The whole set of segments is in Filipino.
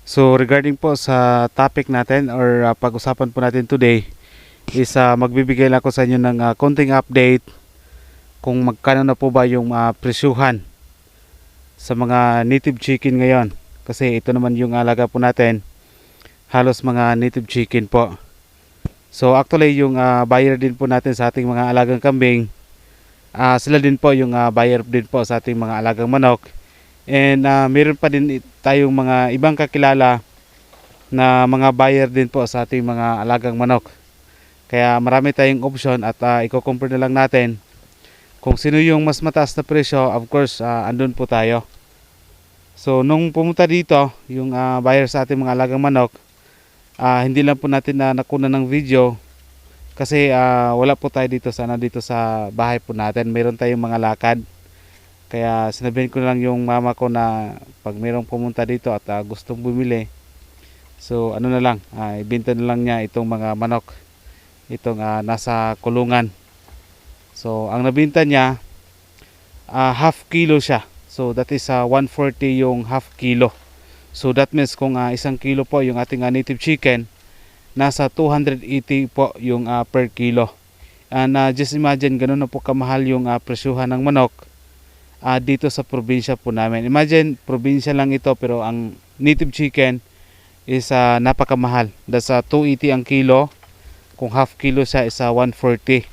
So regarding po sa topic natin or pag-usapan po natin today is magbibigay lang ako sa inyo ng konting update kung magkano na po ba yung presyuhan sa mga native chicken ngayon. Kasi ito naman yung alaga po natin, halos mga native chicken po. So actually yung buyer din po natin sa ating mga alagang kambing, sila din po yung buyer din po sa ating mga alagang manok. And meron pa din tayong mga ibang kakilala na mga buyer din po sa ating mga alagang manok. Kaya marami tayong option at i-compare na lang natin kung sino yung mas mataas na presyo. Of course, andun po tayo. So nung pumunta dito yung buyer sa ating mga alagang manok, hindi lang po natin na nakuna ng video kasi wala po tayo dito dito sa bahay po natin. Meron tayong mga lakad. Kaya sinabihin ko lang yung mama ko na pag mayroong pumunta dito at gustong bumili, so ano na lang, ibenta na lang niya itong mga manok, itong nasa kulungan. So ang nabenta niya, half kilo siya. So that is 140 yung half kilo. So that means kung isang kilo po yung ating native chicken, nasa 280 po yung per kilo. And just imagine ganun na po kamahal yung presyuhan ng manok dito sa probinsya po namin. Imagine, probinsya lang ito pero ang native chicken is napakamahal. That's 280 ang kilo. Kung half kilo siya is 140.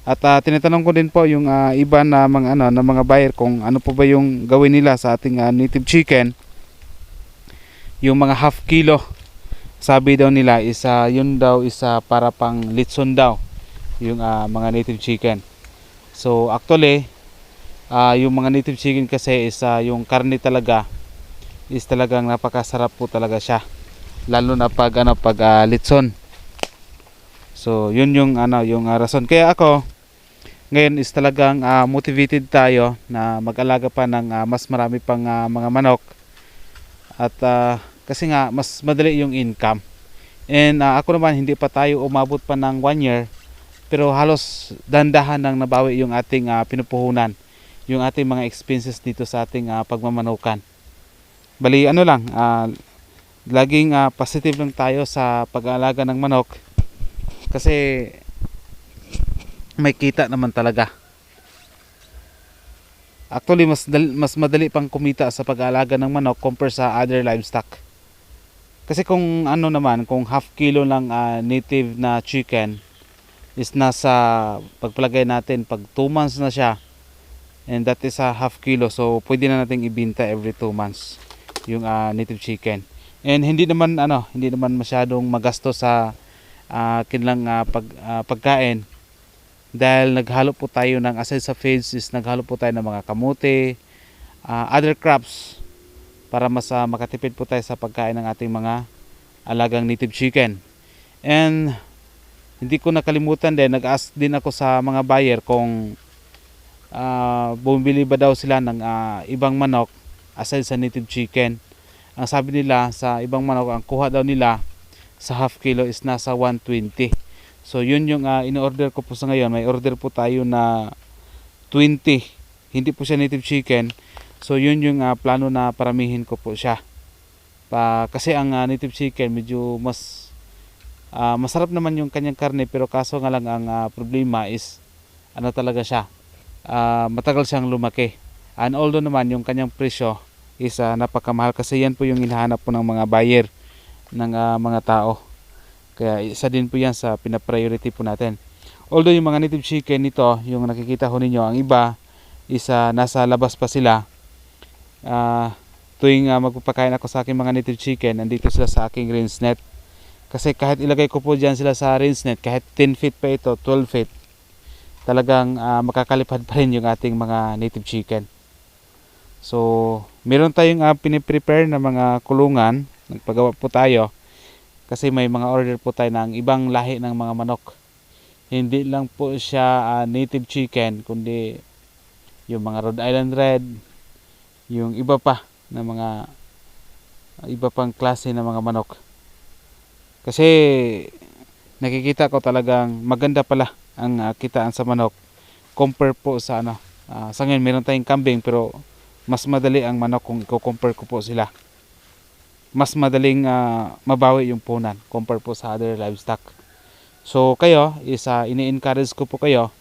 At tinatanong ko din po yung iba na mga buyer kung ano po ba yung gawin nila sa ating native chicken. Yung mga half kilo, sabi daw nila is yun daw is para pang litson daw yung mga native chicken. So actually, yung mga native chicken kasi is yung karne talaga is talagang napakasarap po talaga siya, lalo na pag litson. So yun yung yung rason kaya ako ngayon is talagang motivated tayo na mag-alaga pa ng mas marami pang mga manok at kasi nga mas madali yung income. And ako naman hindi pa tayo umabot pa ng 1 year pero halos dandahan nang nabawi yung ating pinupuhunan, yung ating mga expenses dito sa ating pagmamanukan. Bali ano lang, laging positive lang tayo sa pag-aalaga ng manok kasi may kita naman talaga. Actually mas madali pang kumita sa pag-aalaga ng manok compare sa other livestock. Kasi kung kung half kilo lang native na chicken is nasa, pagpalagay natin pag 2 months na siya, and that is half kilo, so pwede na nating ibenta every 2 months yung native chicken. And hindi naman masyadong magasto sa kanilang pagkain dahil naghalo po tayo ng, aside sa feeds is naghalo po tayo ng mga kamote, other crops para mas makatipid po tayo sa pagkain ng ating mga alagang native chicken. And hindi ko nakalimutan din, nag-ask din ako sa mga buyer kung bumili ba daw sila ng ibang manok aside sa native chicken. Ang sabi nila sa ibang manok, ang kuha daw nila sa half kilo is nasa 120. So yun yung in-order ko po sa ngayon. May order po tayo na 20. Hindi po siya native chicken. So yun yung plano na paramihin ko po siya. Kasi ang native chicken medyo masarap naman yung kanyang karne, pero kaso nga lang ang problema is talaga siya, matagal siyang lumaki. And although naman yung kanyang presyo is napakamahal kasi yan po yung hinahanap po ng mga buyer ng mga tao. Kaya isa din po yan sa pina-priority po natin. Although yung mga native chicken nito, yung nakikita ho ninyo, ang iba is nasa labas pa sila. Tuwing magpapakain ako sa aking mga native chicken, nandito sila sa aking rinse net. Kasi kahit ilagay ko po dyan sila sa rinse net, kahit 10 feet pa ito, 12 feet, talagang makakalipad pa rin yung ating mga native chicken. So meron tayong piniprepare na mga kulungan, nagpagawa po tayo kasi may mga order po tayo ng ibang lahi ng mga manok. Hindi lang po siya native chicken, kundi yung mga Rhode Island Red, yung iba pa na mga iba pang klase ng mga manok. Kasi nakikita ko talagang maganda pala ang kitaan sa manok compare po sa sa ngayon meron tayong kambing pero mas madali ang manok kung i-compare ko po sila. mas madaling mabawi yung punan compare po sa other livestock. So kayo is ini-encourage ko po kayo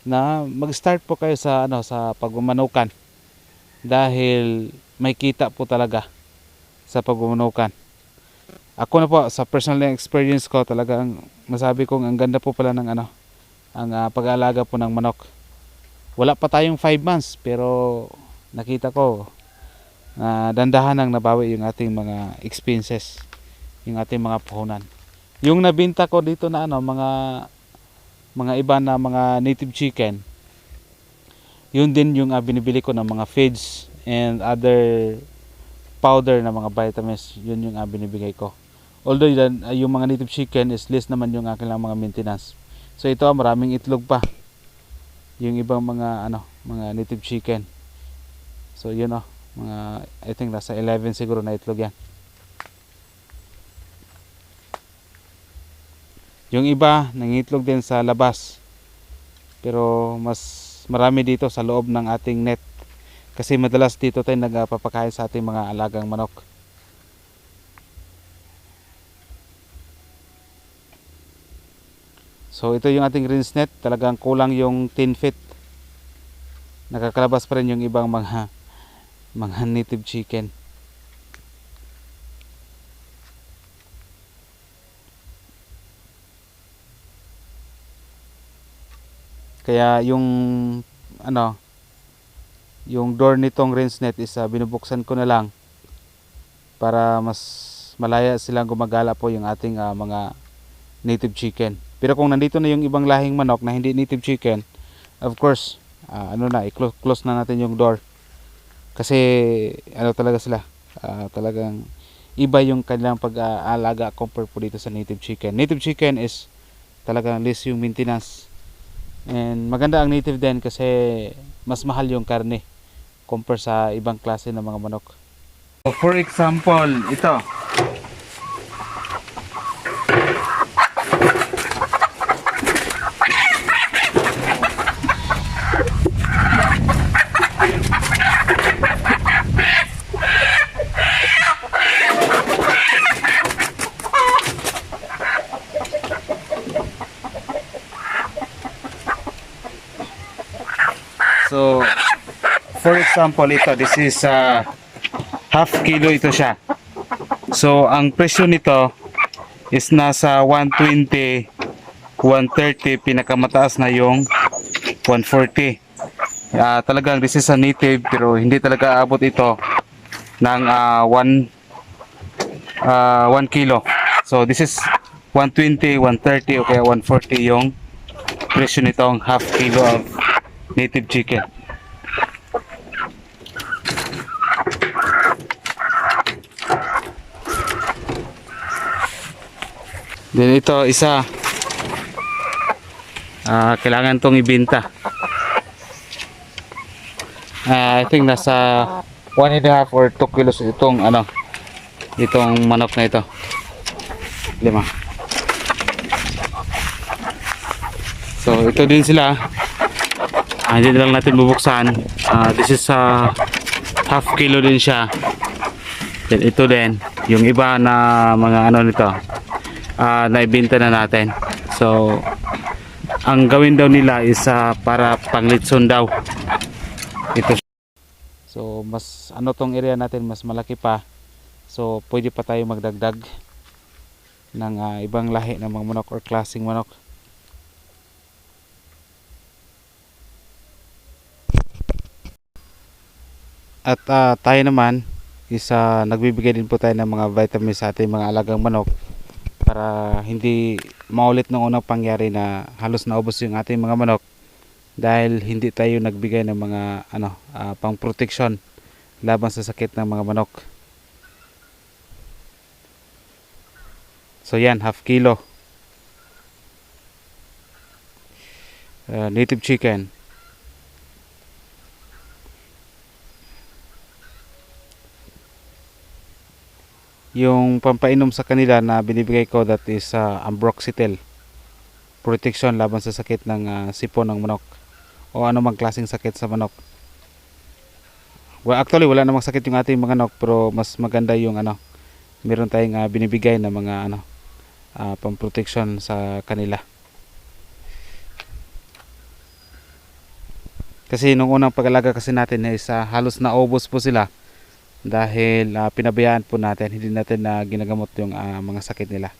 na mag-start po kayo sa sa pagmamanukan dahil may kita po talaga sa pagmamanukan. Ako na po sa personal experience ko talagang masabi kong ang ganda po pala ng ang pag-aalaga po ng manok. Wala pa tayong 5 months pero nakita ko dandahan nang nabawi yung ating mga expenses, yung ating mga puhunan. Yung nabinta ko dito na mga iba na mga native chicken, yun din yung binibili ko ng mga feeds and other powder na mga vitamins, yun yung binibigay ko. Although yung mga native chicken is less naman yung aking lang mga maintenance. So ito maraming itlog pa yung ibang mga mga native chicken. So yun mga I think nasa 11 siguro na itlog yan. Yung iba nangitlog din sa labas. Pero mas marami dito sa loob ng ating net. Kasi madalas dito tayo nagpapakain sa ating mga alagang manok. So ito yung ating rinse net. Talagang kulang yung 10 feet. Nakakalabas pa rin yung ibang mga native chicken. Kaya yung yung door nitong rinse net is binubuksan ko na lang para mas malaya silang gumagala po yung ating mga native chicken. Pero kung nandito na yung ibang lahing manok na hindi native chicken, of course i-close na natin yung door. Kasi talaga sila, talagang iba yung kanilang pag-aalaga compare po dito sa native chicken. Native chicken is talagang less yung maintenance. And maganda ang native din kasi mas mahal yung karne compare sa ibang klase ng mga manok. So for example, ito. So, for example, this is half kilo ito siya. So, ang presyo nito is nasa 120, 130, pinakamataas na yung 140. Talagang this is a native pero hindi talaga abot ito ng 1 kilo. So, this is 120, 130 o kaya 140 yung presyo nitong half kilo of native chicken. Then ito isa kailangan tong ibenta. I think nasa 1.5 or 2 kilos itong itong manok na ito. 5. So ito din sila. Hindi lang natin bubuksan. This is half kilo din siya. Then ito din yung iba na mga nito naibenta na natin. So ang gawin daw nila is para panglitson daw ito. So mas tong area natin mas malaki pa. So pwede pa tayo magdagdag ng ibang lahi ng mga manok or klaseng manok. At tayo naman is nagbibigay din po tayo ng mga vitamins sa ating mga alagang manok para hindi maulit ng unang pangyari na halos naubos yung ating mga manok dahil hindi tayo nagbigay ng mga pang protection laban sa sakit ng mga manok. So yan, half kilo native chicken. Yung pampainom sa kanila na binibigay ko, that is Ambroxetil, protection laban sa sakit ng sipon ng manok o anumang klaseng sakit sa manok. Well, actually wala namang sakit yung ating mga manok pero mas maganda yung meron tayong binibigay na mga pamproteksyon sa kanila. Kasi nung unang pag-alaga kasi natin is halos naubos po sila dahil pinabayaan po natin, hindi natin ginagamot yung mga sakit nila.